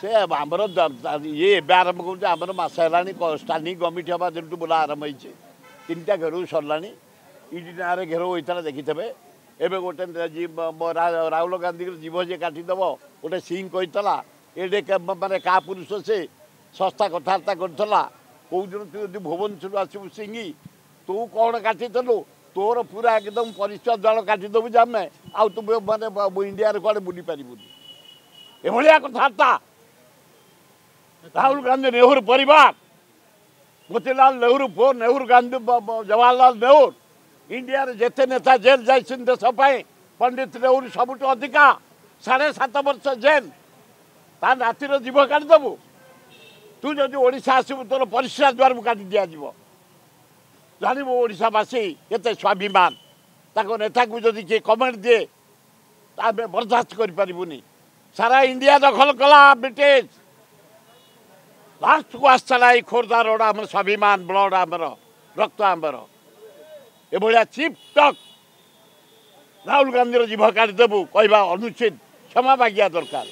से आमर ये आरंभ कर मस है स्टांडिंग कमिटी हवा दिन बोला आरंभ हो 3टा घेर सरला ईडी ना घेर होता देखिथे एवं गोटे राहुल गांधी जीव जे काटिदेव गोटे सिंह कहला ये मानने क्या पुरुष से सस्ता कथबार्ता करा कौ दिन तू जो भुवनेश्वर आसबू सिंह तू कौन काटिलु तोर पूरा एकदम परिचय जल काटिदेबू जमे आउ तू माने इंडिया कड़े बुली पारूनी एभलिया कथबार्ता राहुल गांधी नेहरू परिवार मोतीलाल नेहरू पुओ नेहरू गांधी जवाहरलाल नेहरू इंडिया जिते नेता जेल जाइए देशपाई पंडित नेहरू सबुठ अधिका 7.5 वर्ष जेल ता नातिर जीव काटिदेबू तू जदि ओडिशा आसबू तोर परिश्रा द्वार को काटि दिज्व जानव ओडिशावासी केते स्वाभिमान ताको नेता को जदि किए कमेंट दिए आम बर्दाश्त करें सारा इंडिया दखल कला ब्रिटिश लास्ट को आसला खोर्धा रोड आम स्वाभिमान ब्लड आमर रक्त आमर एभलिया चिप टक राहुल गांधी जीव काटिदेबू कहवा अनुचित क्षमा मागिया दरकार।